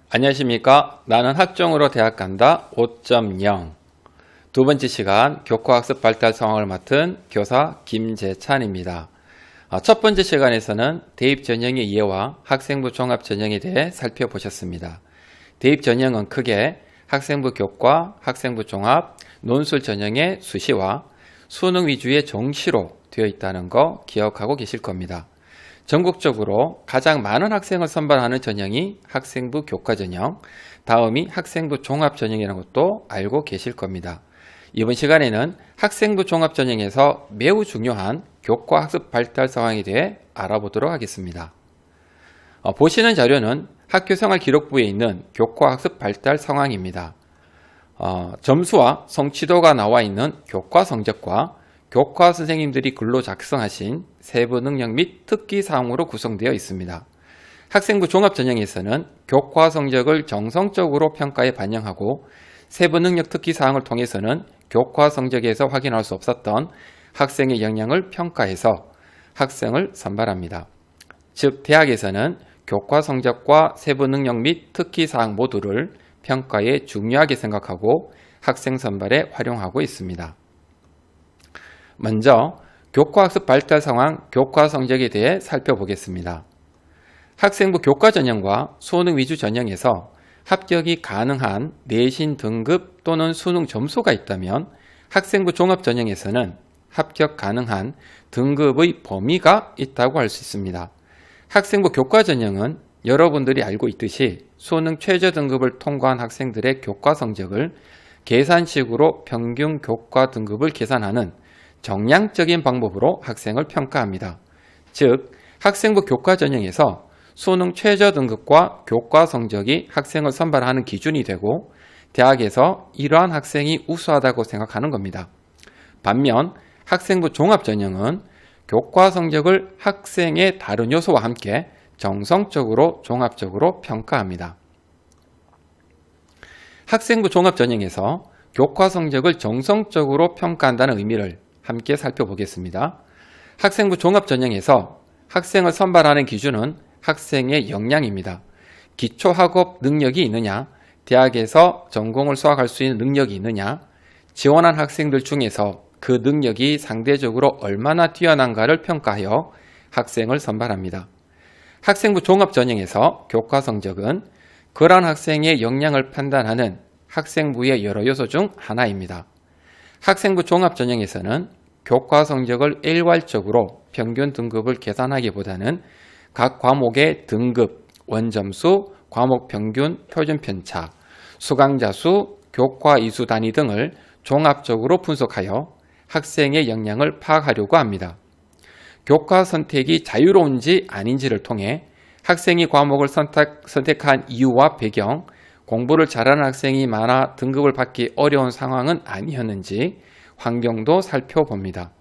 안녕하십니까. 나는 학종으로 대학 간다 5.0 두 번째 시간 교과학습 발달 상황을 맡은 교사 김재찬입니다. 첫 번째 시간에서는 대입 전형의 이해와 학생부 종합 전형에 대해 살펴보셨습니다. 대입 전형은 크게 학생부 교과, 학생부 종합, 논술 전형의 수시와 수능 위주의 정시로 되어 있다는 거 기억하고 계실 겁니다. 전국적으로 가장 많은 학생을 선발하는 전형이 학생부 교과 전형, 다음이 학생부 종합 전형이라는 것도 알고 계실 겁니다. 이번 시간에는 학생부 종합 전형에서 매우 중요한 교과 학습 발달 상황에 대해 알아보도록 하겠습니다. 보시는 자료는 학교생활 기록부에 있는 교과 학습 발달 상황입니다. 점수와 성취도가 나와 있는 교과 성적과 교과 선생님들이 글로 작성하신 세부 능력 및 특기 사항으로 구성되어 있습니다. 학생부 종합 전형에서는 교과 성적을 정성적으로 평가에 반영하고 세부 능력 특기 사항을 통해서는 교과 성적에서 확인할 수 없었던 학생의 역량을 평가해서 학생을 선발합니다. 즉, 대학에서는 교과 성적과 세부 능력 및 특기 사항 모두를 평가에 중요하게 생각하고 학생 선발에 활용하고 있습니다. 먼저 교과학습 발달 상황, 교과 성적에 대해 살펴보겠습니다. 학생부 교과 전형과 수능 위주 전형에서 합격이 가능한 내신 등급 또는 수능 점수가 있다면 학생부 종합 전형에서는 합격 가능한 등급의 범위가 있다고 할 수 있습니다. 학생부 교과 전형은 여러분들이 알고 있듯이 수능 최저 등급을 통과한 학생들의 교과 성적을 계산식으로 평균 교과 등급을 계산하는 정량적인 방법으로 학생을 평가합니다. 즉, 학생부 교과 전형에서 수능 최저 등급과 교과 성적이 학생을 선발하는 기준이 되고 대학에서 이러한 학생이 우수하다고 생각하는 겁니다. 반면 학생부 종합 전형은 교과 성적을 학생의 다른 요소와 함께 정성적으로 종합적으로 평가합니다. 학생부 종합 전형에서 교과 성적을 정성적으로 평가한다는 의미를 함께 살펴보겠습니다. 학생부 종합 전형에서 학생을 선발하는 기준은 학생의 역량입니다. 기초학업 능력이 있느냐, 대학에서 전공을 수학할 수 있는 능력이 있느냐, 지원한 학생들 중에서 그 능력이 상대적으로 얼마나 뛰어난가를 평가하여 학생을 선발합니다. 학생부 종합 전형에서 교과 성적은 그러한 학생의 역량을 판단하는 학생부의 여러 요소 중 하나입니다. 학생부 종합 전형에서는 교과 성적을 일괄적으로 평균 등급을 계산하기보다는 각 과목의 등급, 원점수, 과목 평균, 표준 편차, 수강자 수, 교과 이수 단위 등을 종합적으로 분석하여 학생의 역량을 파악하려고 합니다. 교과 선택이 자유로운지 아닌지를 통해 학생이 과목을 선택한 이유와 배경, 공부를 잘하는 학생이 많아 등급을 받기 어려운 상황은 아니었는지 환경도 살펴봅니다.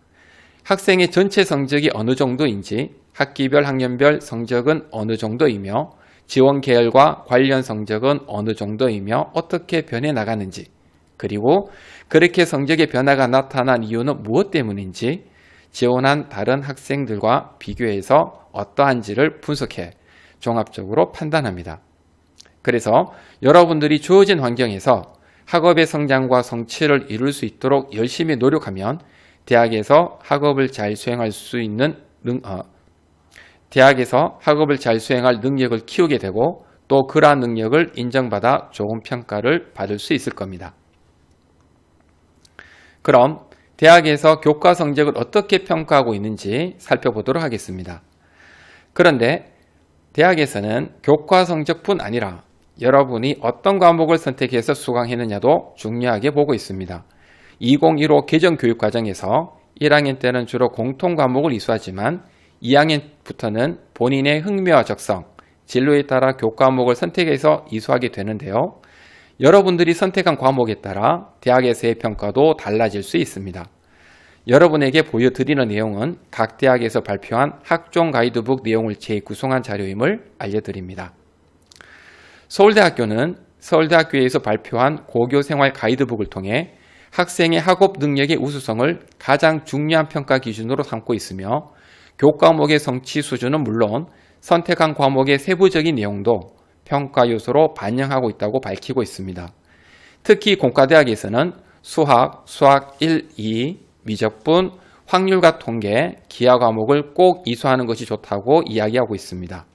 학생의 전체 성적이 어느 정도인지, 학기별, 학년별 성적은 어느 정도이며, 지원 계열과 관련 성적은 어느 정도이며 어떻게 변해 나가는지, 그리고 그렇게 성적의 변화가 나타난 이유는 무엇 때문인지, 지원한 다른 학생들과 비교해서 어떠한지를 분석해 종합적으로 판단합니다. 그래서 여러분들이 주어진 환경에서 학업의 성장과 성취를 이룰 수 있도록 열심히 노력하면 대학에서 학업을 잘 수행할 능력을 키우게 되고 또 그러한 능력을 인정받아 좋은 평가를 받을 수 있을 겁니다. 그럼 대학에서 교과 성적을 어떻게 평가하고 있는지 살펴보도록 하겠습니다. 그런데 대학에서는 교과 성적뿐 아니라 여러분이 어떤 과목을 선택해서 수강했느냐도 중요하게 보고 있습니다. 2015 개정교육과정에서 1학년 때는 주로 공통 과목을 이수하지만 2학년부터는 본인의 흥미와 적성, 진로에 따라 교과목을 선택해서 이수하게 되는데요. 여러분들이 선택한 과목에 따라 대학에서의 평가도 달라질 수 있습니다. 여러분에게 보여드리는 내용은 각 대학에서 발표한 학종 가이드북 내용을 재구성한 자료임을 알려드립니다. 서울대학교는 서울대학교에서 발표한 고교생활 가이드북을 통해 학생의 학업 능력의 우수성을 가장 중요한 평가 기준으로 삼고 있으며 교과목의 성취 수준은 물론 선택한 과목의 세부적인 내용도 평가 요소로 반영하고 있다고 밝히고 있습니다. 특히 공과대학에서는 수학 1, 2, 미적분, 확률과 통계, 기하 과목을 꼭 이수하는 것이 좋다고 이야기하고 있습니다.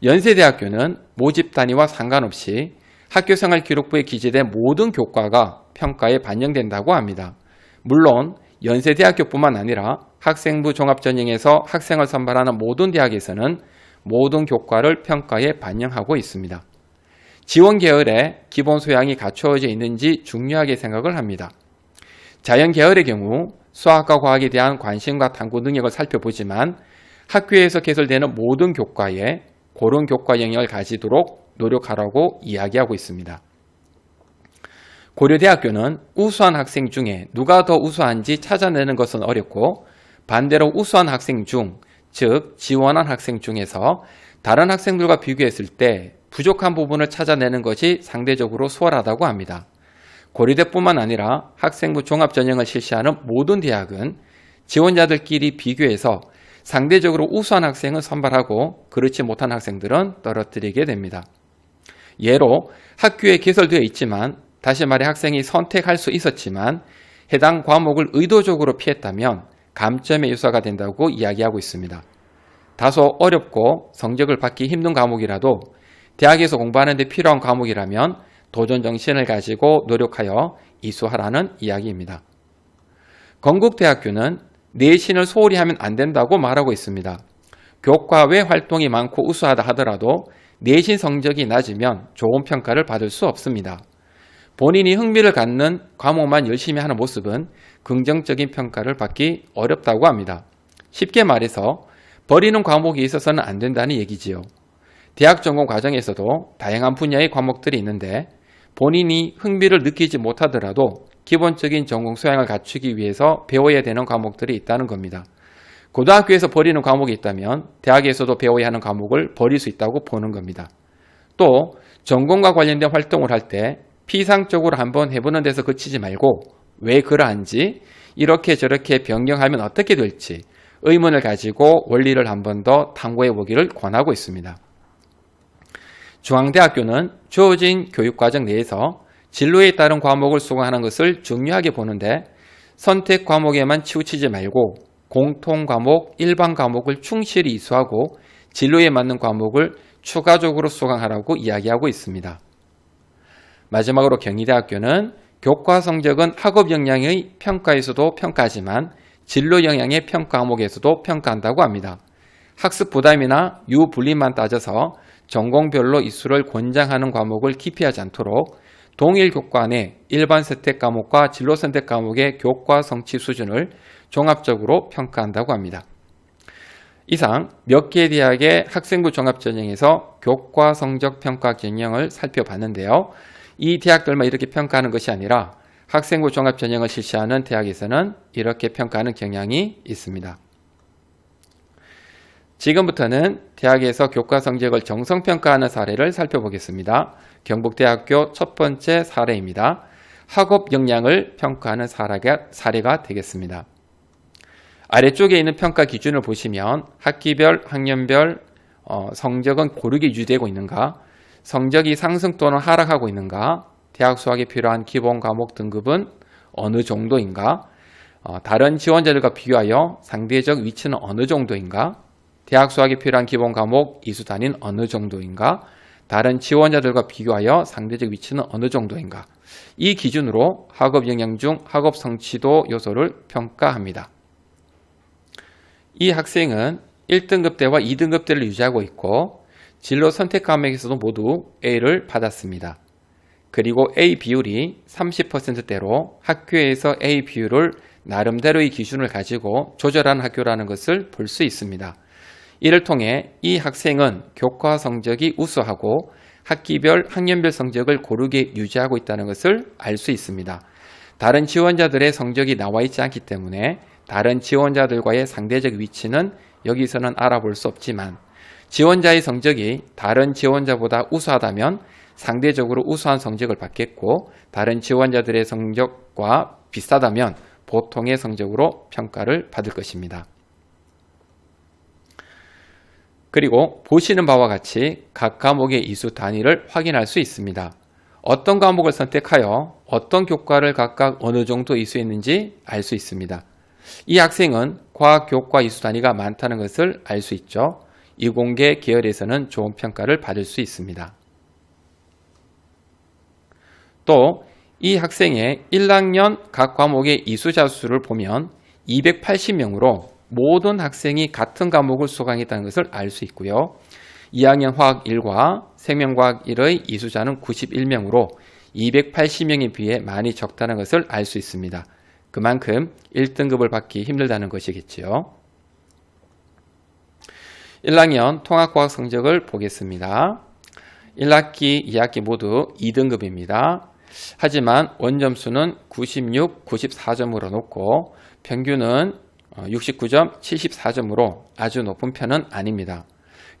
연세대학교는 모집 단위와 상관없이 학교생활 기록부에 기재된 모든 교과가 평가에 반영된다고 합니다. 물론 연세대학교뿐만 아니라 학생부 종합전형에서 학생을 선발하는 모든 대학에서는 모든 교과를 평가에 반영하고 있습니다. 지원 계열에 기본 소양이 갖추어져 있는지 중요하게 생각을 합니다. 자연 계열의 경우 수학과 과학에 대한 관심과 탐구 능력을 살펴보지만 학교에서 개설되는 모든 교과에 고른 교과 영역을 가지도록 노력하라고 이야기하고 있습니다. 고려대학교는 우수한 학생 중에 누가 더 우수한지 찾아내는 것은 어렵고 반대로 우수한 학생 중, 즉 지원한 학생 중에서 다른 학생들과 비교했을 때 부족한 부분을 찾아내는 것이 상대적으로 수월하다고 합니다. 고려대뿐만 아니라 학생부 종합전형을 실시하는 모든 대학은 지원자들끼리 비교해서 상대적으로 우수한 학생은 선발하고 그렇지 못한 학생들은 떨어뜨리게 됩니다. 예로 학교에 개설되어 있지만 다시 말해 학생이 선택할 수 있었지만 해당 과목을 의도적으로 피했다면 감점의 유사가 된다고 이야기하고 있습니다. 다소 어렵고 성적을 받기 힘든 과목이라도 대학에서 공부하는 데 필요한 과목이라면 도전 정신을 가지고 노력하여 이수하라는 이야기입니다. 건국대학교는 내신을 소홀히 하면 안 된다고 말하고 있습니다. 교과 외 활동이 많고 우수하다 하더라도 내신 성적이 낮으면 좋은 평가를 받을 수 없습니다. 본인이 흥미를 갖는 과목만 열심히 하는 모습은 긍정적인 평가를 받기 어렵다고 합니다. 쉽게 말해서 버리는 과목이 있어서는 안 된다는 얘기지요. 대학 전공 과정에서도 다양한 분야의 과목들이 있는데 본인이 흥미를 느끼지 못하더라도 기본적인 전공 소양을 갖추기 위해서 배워야 되는 과목들이 있다는 겁니다. 고등학교에서 버리는 과목이 있다면 대학에서도 배워야 하는 과목을 버릴 수 있다고 보는 겁니다. 또 전공과 관련된 활동을 할 때 피상적으로 한번 해보는 데서 그치지 말고 왜 그러한지 이렇게 저렇게 변경하면 어떻게 될지 의문을 가지고 원리를 한 번 더 탐구해 보기를 권하고 있습니다. 중앙대학교는 주어진 교육과정 내에서 진로에 따른 과목을 수강하는 것을 중요하게 보는데 선택 과목에만 치우치지 말고 공통 과목, 일반 과목을 충실히 이수하고 진로에 맞는 과목을 추가적으로 수강하라고 이야기하고 있습니다. 마지막으로 경희대학교는 교과 성적은 학업 역량의 평가에서도 평가하지만 진로 역량의 평가 과목에서도 평가한다고 합니다. 학습 부담이나 유불리만 따져서 전공별로 이수를 권장하는 과목을 기피하지 않도록 동일 교과 내 일반 선택 과목과 진로 선택 과목의 교과 성취 수준을 종합적으로 평가한다고 합니다. 이상 몇 개 대학의 학생부 종합전형에서 교과 성적 평가 경영을 살펴봤는데요. 이 대학들만 이렇게 평가하는 것이 아니라 학생부 종합전형을 실시하는 대학에서는 이렇게 평가하는 경향이 있습니다. 지금부터는 대학에서 교과 성적을 정성평가하는 사례를 살펴보겠습니다. 경북대학교 첫 번째 사례입니다. 학업 역량을 평가하는 사례가 되겠습니다. 아래쪽에 있는 평가 기준을 보시면 학기별, 학년별 성적은 고르게 유지되고 있는가, 성적이 상승 또는 하락하고 있는가, 대학 수학에 필요한 기본 과목 등급은 어느 정도인가, 다른 지원자들과 비교하여 상대적 위치는 어느 정도인가, 대학 수학에 필요한 기본 과목 이수 단위는 어느 정도인가, 다른 지원자들과 비교하여 상대적 위치는 어느 정도인가, 이 기준으로 학업 역량 중 학업 성취도 요소를 평가합니다. 이 학생은 1등급 때와 2등급 때를 유지하고 있고 진로 선택 과목에서도 모두 A를 받았습니다. 그리고 A 비율이 30%대로 학교에서 A 비율을 나름대로의 기준을 가지고 조절한 학교라는 것을 볼 수 있습니다. 이를 통해 이 학생은 교과 성적이 우수하고 학기별, 학년별 성적을 고르게 유지하고 있다는 것을 알 수 있습니다. 다른 지원자들의 성적이 나와 있지 않기 때문에 다른 지원자들과의 상대적 위치는 여기서는 알아볼 수 없지만 지원자의 성적이 다른 지원자보다 우수하다면 상대적으로 우수한 성적을 받겠고 다른 지원자들의 성적과 비슷하다면 보통의 성적으로 평가를 받을 것입니다. 그리고 보시는 바와 같이 각 과목의 이수 단위를 확인할 수 있습니다. 어떤 과목을 선택하여 어떤 교과를 각각 어느 정도 이수했는지 알 수 있습니다. 이 학생은 과학 교과 이수 단위가 많다는 것을 알 수 있죠. 이공계 계열에서는 좋은 평가를 받을 수 있습니다. 또 이 학생의 1학년 각 과목의 이수자 수를 보면 280명으로 모든 학생이 같은 과목을 수강했다는 것을 알 수 있고요. 2학년 화학 1과 생명과학 1의 이수자는 91명으로 280명에 비해 많이 적다는 것을 알 수 있습니다. 그만큼 1등급을 받기 힘들다는 것이겠지요. 1학년 통합과학 성적을 보겠습니다. 1학기, 2학기 모두 2등급입니다. 하지만 원점수는 96, 94점으로 높고 평균은 69점, 74점으로 아주 높은 편은 아닙니다.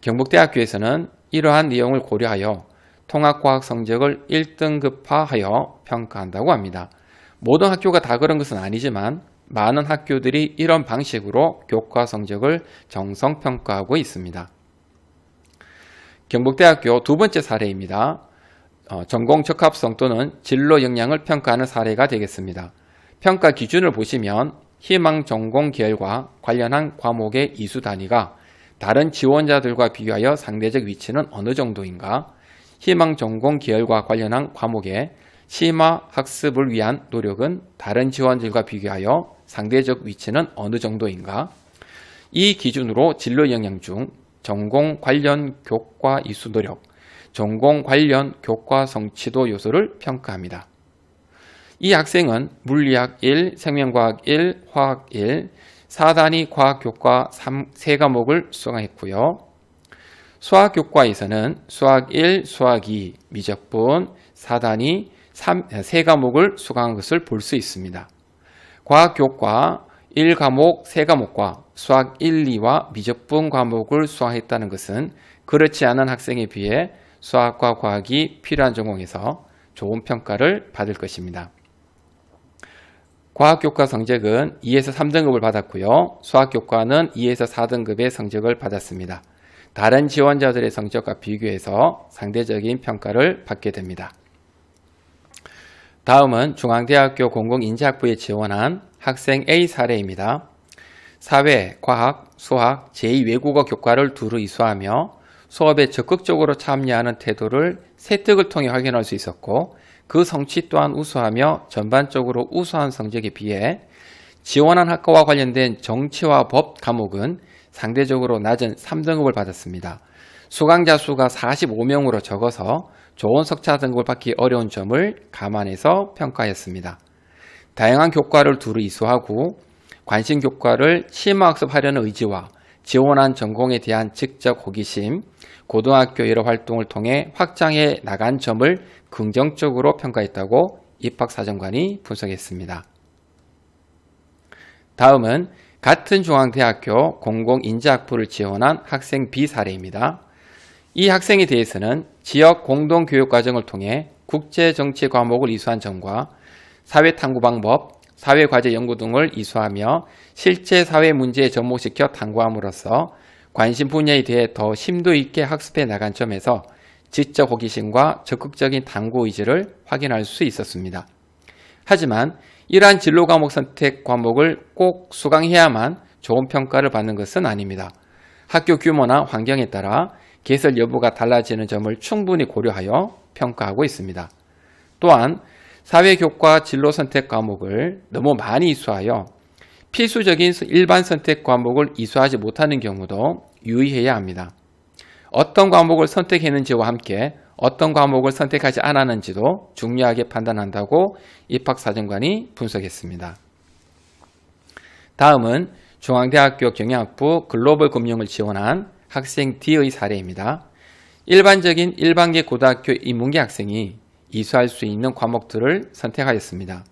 경북대학교에서는 이러한 내용을 고려하여 통합과학 성적을 1등급화하여 평가한다고 합니다. 모든 학교가 다 그런 것은 아니지만 많은 학교들이 이런 방식으로 교과 성적을 정성평가하고 있습니다. 경북대학교 두 번째 사례입니다. 전공 적합성 또는 진로 역량을 평가하는 사례가 되겠습니다. 평가 기준을 보시면 희망 전공 계열과 관련한 과목의 이수 단위가 다른 지원자들과 비교하여 상대적 위치는 어느 정도인가, 희망 전공 계열과 관련한 과목의 심화 학습을 위한 노력은 다른 지원자들과 비교하여 상대적 위치는 어느 정도인가, 이 기준으로 진로 역량 중 전공 관련 교과 이수 노력, 전공 관련 교과 성취도 요소를 평가합니다. 이 학생은 물리학 1, 생명과학 1, 화학 1, 4단위 과학교과 3과목을 수강했고요. 수학교과에서는 수학 1, 수학 2, 미적분, 4단위 3과목을 수강한 것을 볼 수 있습니다. 과학교과 1과목, 3과목과 수학 1, 2와 미적분 과목을 수강했다는 것은 그렇지 않은 학생에 비해 수학과 과학이 필요한 전공에서 좋은 평가를 받을 것입니다. 과학교과 성적은 2에서 3등급을 받았고요. 수학교과는 2에서 4등급의 성적을 받았습니다. 다른 지원자들의 성적과 비교해서 상대적인 평가를 받게 됩니다. 다음은 중앙대학교 공공인재학부에 지원한 학생 A 사례입니다. 사회, 과학, 수학, 제2외국어 교과를 두루 이수하며 수업에 적극적으로 참여하는 태도를 세특을 통해 확인할 수 있었고 그 성취 또한 우수하며 전반적으로 우수한 성적에 비해 지원한 학과와 관련된 정치와 법 과목은 상대적으로 낮은 3등급을 받았습니다. 수강자 수가 45명으로 적어서 좋은 석차 등급을 받기 어려운 점을 감안해서 평가했습니다. 다양한 교과를 두루 이수하고 관심 교과를 심화학습하려는 의지와 지원한 전공에 대한 직접 호기심, 고등학교 여러 활동을 통해 확장해 나간 점을 긍정적으로 평가했다고 입학사정관이 분석했습니다. 다음은 같은 중앙대학교 공공인재학부를 지원한 학생 B 사례입니다. 이 학생에 대해서는 지역 공동교육과정을 통해 국제정치 과목을 이수한 점과 사회탐구방법, 사회과제 연구 등을 이수하며 실제 사회 문제에 접목시켜 탐구함으로써 관심 분야에 대해 더 심도 있게 학습해 나간 점에서 지적 호기심과 적극적인 탐구 의지를 확인할 수 있었습니다. 하지만 이러한 진로 과목 선택 과목을 꼭 수강해야만 좋은 평가를 받는 것은 아닙니다. 학교 규모나 환경에 따라 개설 여부가 달라지는 점을 충분히 고려하여 평가하고 있습니다. 또한 사회교과 진로 선택 과목을 너무 많이 이수하여 필수적인 일반 선택 과목을 이수하지 못하는 경우도 유의해야 합니다. 어떤 과목을 선택했는지와 함께 어떤 과목을 선택하지 않았는지도 중요하게 판단한다고 입학사정관이 분석했습니다. 다음은 중앙대학교 경영학부 글로벌 금융을 지원한 학생 D의 사례입니다. 일반적인 일반계 고등학교 인문계 학생이 이수할 수 있는 과목들을 선택하였습니다.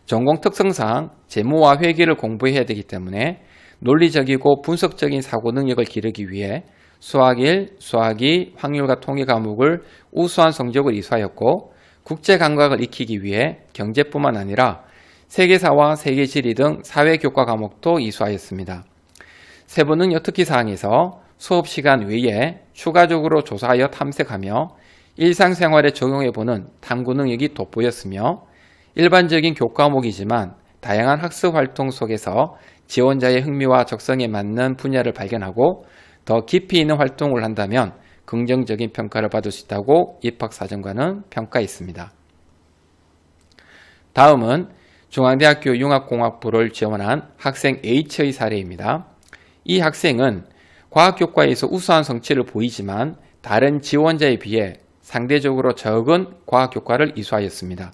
전공 특성상 재무와 회계를 공부해야 되기 때문에 논리적이고 분석적인 사고 능력을 기르기 위해 수학 1, 수학 2, 확률과 통계 과목을 우수한 성적을 이수하였고 국제 감각을 익히기 위해 경제뿐만 아니라 세계사와 세계지리 등 사회교과 과목도 이수하였습니다. 세부 능력 특기 사항에서 수업시간 외에 추가적으로 조사하여 탐색하며 일상생활에 적용해보는 탐구 능력이 돋보였으며 일반적인 교과목이지만 다양한 학습활동 속에서 지원자의 흥미와 적성에 맞는 분야를 발견하고 더 깊이 있는 활동을 한다면 긍정적인 평가를 받을 수 있다고 입학사정관은 평가했습니다. 다음은 중앙대학교 융합공학부를 지원한 학생 H의 사례입니다. 이 학생은 과학교과에서 우수한 성취를 보이지만 다른 지원자에 비해 상대적으로 적은 과학교과를 이수하였습니다.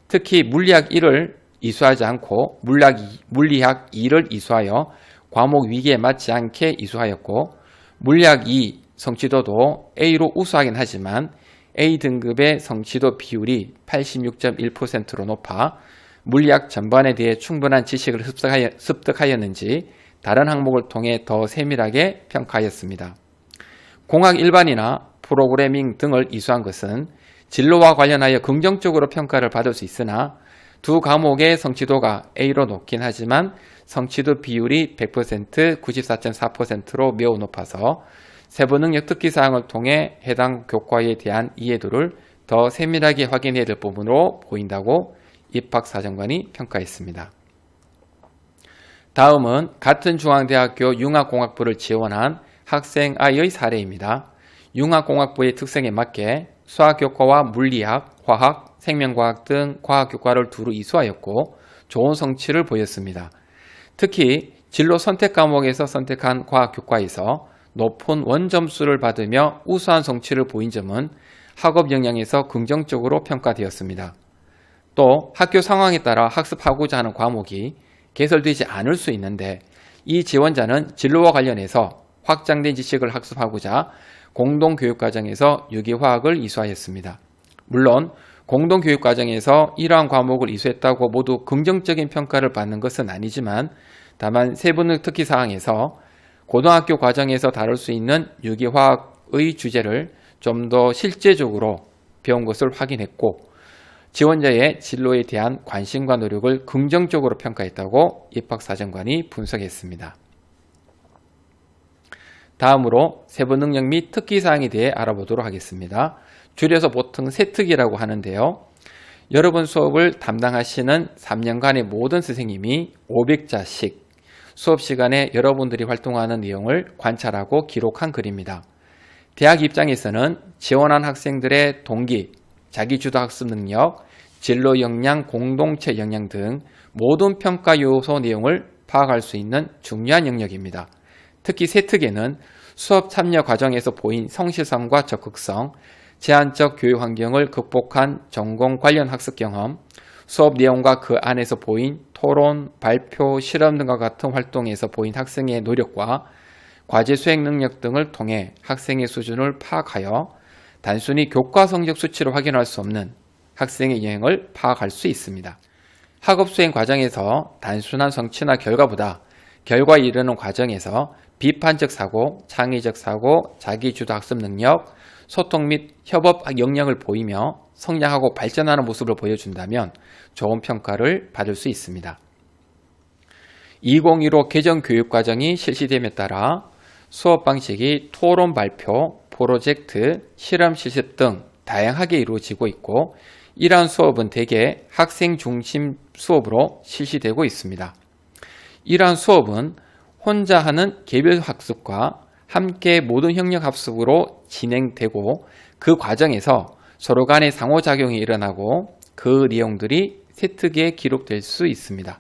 특히 물리학 1을 이수하지 않고 물리학 2를 이수하여 과목 위기에 맞지 않게 이수하였고 물리학 2 성취도도 A로 우수하긴 하지만 A등급의 성취도 비율이 86.1%로 높아 물리학 전반에 대해 충분한 지식을 습득하였는지 다른 항목을 통해 더 세밀하게 평가하였습니다. 공학 일반이나 프로그래밍 등을 이수한 것은 진로와 관련하여 긍정적으로 평가를 받을 수 있으나 두 과목의 성취도가 A로 높긴 하지만 성취도 비율이 100%, 94.4%로 매우 높아서 세부 능력 특기사항을 통해 해당 교과에 대한 이해도를 더 세밀하게 확인해야 될 부분으로 보인다고 입학사정관이 평가했습니다. 다음은 같은 중앙대학교 융합공학부를 지원한 학생 I의 사례입니다. 융합공학부의 특성에 맞게 수학교과와 물리학, 화학, 생명과학 등 과학교과를 두루 이수하였고 좋은 성취를 보였습니다. 특히 진로 선택 과목에서 선택한 과학교과에서 높은 원점수를 받으며 우수한 성취를 보인 점은 학업 역량에서 긍정적으로 평가되었습니다. 또 학교 상황에 따라 학습하고자 하는 과목이 개설되지 않을 수 있는데 이 지원자는 진로와 관련해서 확장된 지식을 학습하고자 공동교육과정에서 유기화학을 이수하였습니다. 물론 공동교육과정에서 이러한 과목을 이수했다고 모두 긍정적인 평가를 받는 것은 아니지만 다만 세부능 특기사항에서 고등학교 과정에서 다룰 수 있는 유기화학의 주제를 좀 더 실제적으로 배운 것을 확인했고 지원자의 진로에 대한 관심과 노력을 긍정적으로 평가했다고 입학사정관이 분석했습니다. 다음으로 세부능력 및 특기사항에 대해 알아보도록 하겠습니다. 줄여서 보통 세특이라고 하는데요. 여러분 수업을 담당하시는 3년간의 모든 선생님이 500자씩 수업시간에 여러분들이 활동하는 내용을 관찰하고 기록한 글입니다. 대학 입장에서는 지원한 학생들의 동기, 자기주도 학습 능력, 진로 역량, 공동체 역량 등 모든 평가 요소 내용을 파악할 수 있는 중요한 영역입니다. 특히 세특에는 수업 참여 과정에서 보인 성실성과 적극성, 제한적 교육 환경을 극복한 전공 관련 학습 경험, 수업 내용과 그 안에서 보인 토론, 발표, 실험 등과 같은 활동에서 보인 학생의 노력과 과제 수행 능력 등을 통해 학생의 수준을 파악하여 단순히 교과 성적 수치로 확인할 수 없는 학생의 여행을 파악할 수 있습니다. 학업 수행 과정에서 단순한 성취나 결과보다 결과에 이르는 과정에서 비판적 사고, 창의적 사고, 자기주도 학습 능력, 소통 및 협업 역량을 보이며 성장하고 발전하는 모습을 보여준다면 좋은 평가를 받을 수 있습니다. 2015 개정 교육과정이 실시됨에 따라 수업 방식이 토론 발표, 프로젝트, 실험 실습 등 다양하게 이루어지고 있고 이러한 수업은 대개 학생 중심 수업으로 실시되고 있습니다. 이러한 수업은 혼자 하는 개별 학습과 함께 모든 협력 학습으로 진행되고 그 과정에서 서로 간의 상호작용이 일어나고 그 내용들이 세특에 기록될 수 있습니다.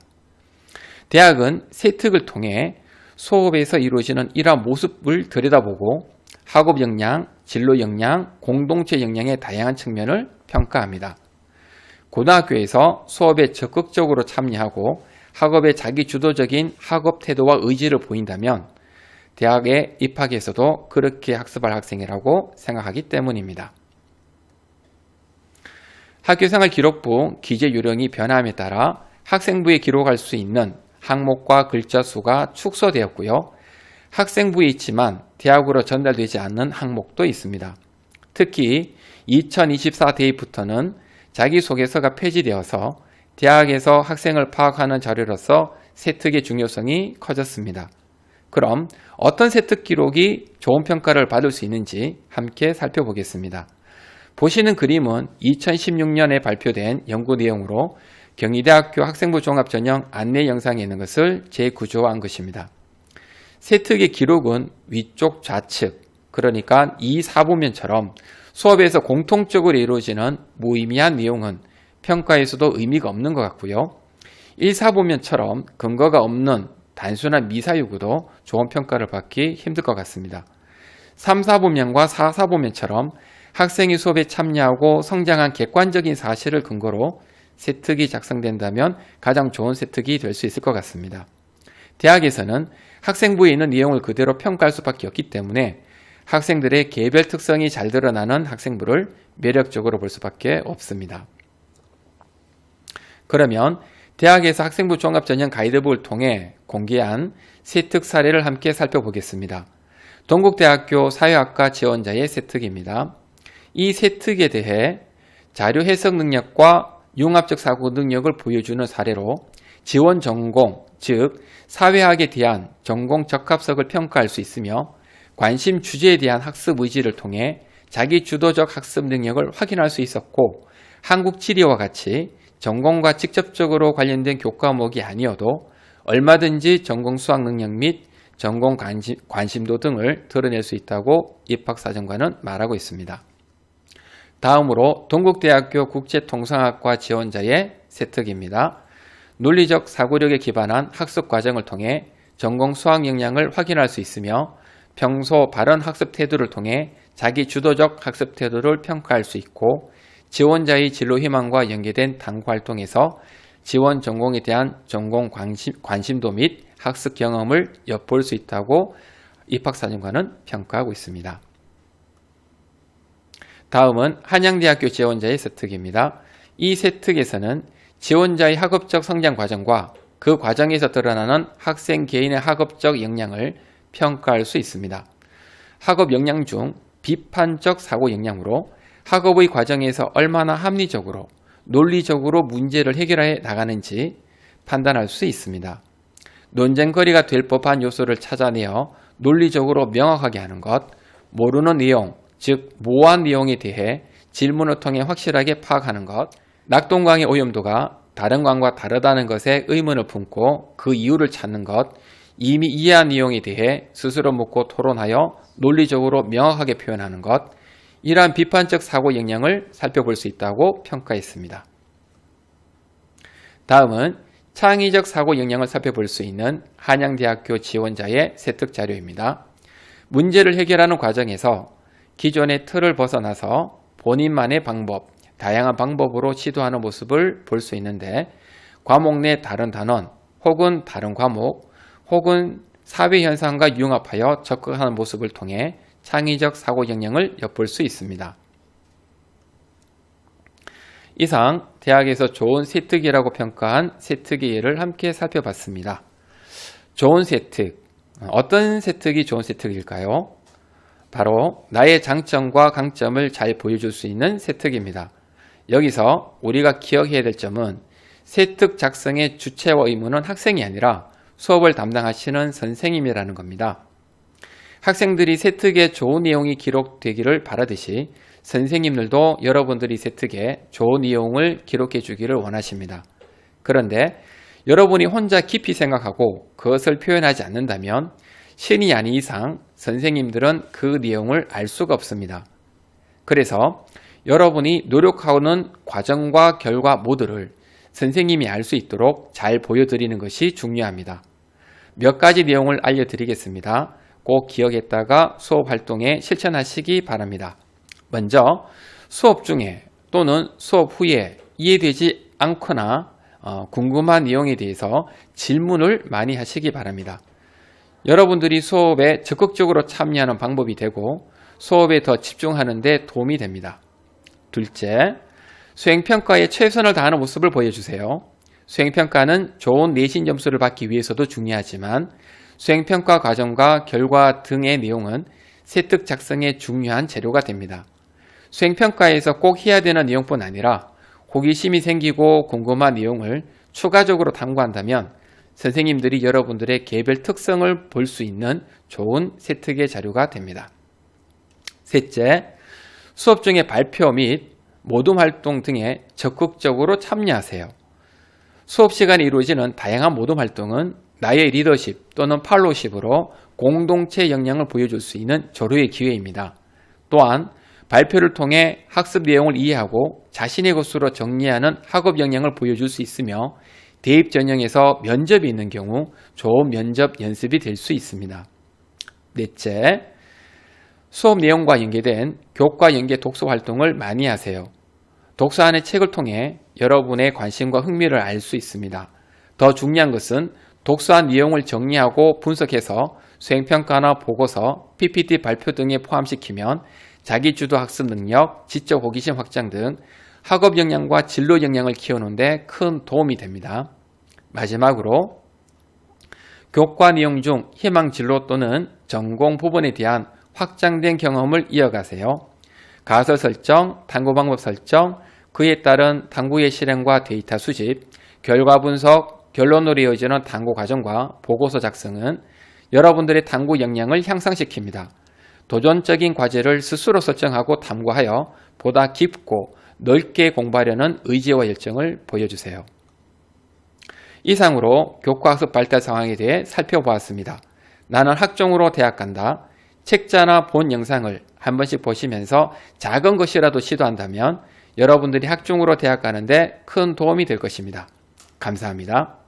대학은 세특을 통해 수업에서 이루어지는 이러한 모습을 들여다보고 학업 역량, 진로 역량, 공동체 역량의 다양한 측면을 평가합니다. 고등학교에서 수업에 적극적으로 참여하고 학업에 자기주도적인 학업 태도와 의지를 보인다면 대학에 입학해서도 그렇게 학습할 학생이라고 생각하기 때문입니다. 학교생활 기록부 기재 요령이 변함에 따라 학생부에 기록할 수 있는 항목과 글자 수가 축소되었고요. 학생부에 있지만 대학으로 전달되지 않는 항목도 있습니다. 특히 2024 대입부터는 자기소개서가 폐지되어서 대학에서 학생을 파악하는 자료로서 세특의 중요성이 커졌습니다. 그럼 어떤 세특 기록이 좋은 평가를 받을 수 있는지 함께 살펴보겠습니다. 보시는 그림은 2016년에 발표된 연구 내용으로 경희대학교 학생부 종합전형 안내 영상에 있는 것을 재구조한 것입니다. 세특의 기록은 위쪽 좌측, 그러니까 이 사보면처럼 수업에서 공통적으로 이루어지는 무의미한 내용은 평가에서도 의미가 없는 것 같고요. 1, 4보면처럼 근거가 없는 단순한 미사유구도 좋은 평가를 받기 힘들 것 같습니다. 3, 4보면과 4, 4보면처럼 학생이 수업에 참여하고 성장한 객관적인 사실을 근거로 세특이 작성된다면 가장 좋은 세특이 될 수 있을 것 같습니다. 대학에서는 학생부에 있는 내용을 그대로 평가할 수밖에 없기 때문에 학생들의 개별 특성이 잘 드러나는 학생부를 매력적으로 볼 수밖에 없습니다. 그러면 대학에서 학생부 종합전형 가이드북을 통해 공개한 세특 사례를 함께 살펴보겠습니다. 동국대학교 사회학과 지원자의 세특입니다. 이 세특에 대해 자료 해석 능력과 융합적 사고 능력을 보여주는 사례로 지원 전공, 즉 사회학에 대한 전공 적합성을 평가할 수 있으며 관심 주제에 대한 학습 의지를 통해 자기 주도적 학습 능력을 확인할 수 있었고 한국지리와 같이 전공과 직접적으로 관련된 교과목이 아니어도 얼마든지 전공 수학 능력 및 전공 관심도 등을 드러낼 수 있다고 입학사정관은 말하고 있습니다. 다음으로 동국대학교 국제통상학과 지원자의 세특입니다. 논리적 사고력에 기반한 학습 과정을 통해 전공 수학 역량을 확인할 수 있으며 평소 바른 학습 태도를 통해 자기 주도적 학습 태도를 평가할 수 있고 지원자의 진로 희망과 연계된 당구 활동에서 지원 전공에 대한 전공 관심도 및 학습 경험을 엿볼 수 있다고 입학사정관은 평가하고 있습니다. 다음은 한양대학교 지원자의 세특입니다. 이 세특에서는 지원자의 학업적 성장 과정과 그 과정에서 드러나는 학생 개인의 학업적 역량을 평가할 수 있습니다. 학업 역량 중 비판적 사고 역량으로 학업의 과정에서 얼마나 합리적으로, 논리적으로 문제를 해결해 나가는지 판단할 수 있습니다. 논쟁거리가 될 법한 요소를 찾아내어 논리적으로 명확하게 하는 것, 모르는 내용, 즉 모호한 내용에 대해 질문을 통해 확실하게 파악하는 것, 낙동강의 오염도가 다른 강과 다르다는 것에 의문을 품고 그 이유를 찾는 것, 이미 이해한 내용에 대해 스스로 묻고 토론하여 논리적으로 명확하게 표현하는 것, 이러한 비판적 사고 역량을 살펴볼 수 있다고 평가했습니다. 다음은 창의적 사고 역량을 살펴볼 수 있는 한양대학교 지원자의 세특 자료입니다. 문제를 해결하는 과정에서 기존의 틀을 벗어나서 본인만의 방법, 다양한 방법으로 시도하는 모습을 볼 수 있는데 과목 내 다른 단원 혹은 다른 과목 혹은 사회현상과 융합하여 접근하는 모습을 통해 창의적 사고 역량을 엿볼 수 있습니다. 이상 대학에서 좋은 세특이라고 평가한 세특의 예를 함께 살펴봤습니다. 좋은 세특, 어떤 세특이 좋은 세특일까요? 바로 나의 장점과 강점을 잘 보여줄 수 있는 세특입니다. 여기서 우리가 기억해야 될 점은 세특 작성의 주체와 의무는 학생이 아니라 수업을 담당하시는 선생님이라는 겁니다. 학생들이 세특에 좋은 내용이 기록되기를 바라듯이 선생님들도 여러분들이 세특에 좋은 내용을 기록해 주기를 원하십니다. 그런데 여러분이 혼자 깊이 생각하고 그것을 표현하지 않는다면 신이 아닌 이상 선생님들은 그 내용을 알 수가 없습니다. 그래서 여러분이 노력하는 과정과 결과 모두를 선생님이 알 수 있도록 잘 보여드리는 것이 중요합니다. 몇 가지 내용을 알려드리겠습니다. 꼭 기억했다가 수업 활동에 실천하시기 바랍니다. 먼저 수업 중에 또는 수업 후에 이해되지 않거나 궁금한 내용에 대해서 질문을 많이 하시기 바랍니다. 여러분들이 수업에 적극적으로 참여하는 방법이 되고 수업에 더 집중하는 데 도움이 됩니다. 둘째, 수행평가에 최선을 다하는 모습을 보여주세요. 수행평가는 좋은 내신 점수를 받기 위해서도 중요하지만 수행평가 과정과 결과 등의 내용은 세특 작성에 중요한 재료가 됩니다. 수행평가에서 꼭 해야 되는 내용뿐 아니라 호기심이 생기고 궁금한 내용을 추가적으로 탐구한다면 선생님들이 여러분들의 개별 특성을 볼 수 있는 좋은 세특의 자료가 됩니다. 셋째, 수업 중에 발표 및 모둠 활동 등에 적극적으로 참여하세요. 수업 시간에 이루어지는 다양한 모둠 활동은 나의 리더십 또는 팔로우십으로 공동체 역량을 보여줄 수 있는 조류의 기회입니다. 또한 발표를 통해 학습 내용을 이해하고 자신의 것으로 정리하는 학업 역량을 보여줄 수 있으며 대입 전형에서 면접이 있는 경우 좋은 면접 연습이 될 수 있습니다. 넷째, 수업 내용과 연계된 교과 연계 독서 활동을 많이 하세요. 독서하는 책을 통해 여러분의 관심과 흥미를 알 수 있습니다. 더 중요한 것은 독서한 내용을 정리하고 분석해서 수행평가나 보고서, PPT 발표 등에 포함시키면 자기주도 학습 능력, 지적 호기심 확장 등 학업 역량과 진로 역량을 키우는 데 큰 도움이 됩니다. 마지막으로 교과 내용 중 희망 진로 또는 전공 부분에 대한 확장된 경험을 이어가세요. 가설 설정, 탐구 방법 설정, 그에 따른 탐구의 실행과 데이터 수집, 결과 분석, 결론으로 이어지는 탐구 과정과 보고서 작성은 여러분들의 탐구 역량을 향상시킵니다. 도전적인 과제를 스스로 설정하고 탐구하여 보다 깊고 넓게 공부하려는 의지와 열정을 보여주세요. 이상으로 교과학습 발달 상황에 대해 살펴보았습니다. 나는 학종으로 대학 간다. 책자나 본 영상을 한 번씩 보시면서 작은 것이라도 시도한다면 여러분들이 학종으로 대학 가는데 큰 도움이 될 것입니다. 감사합니다.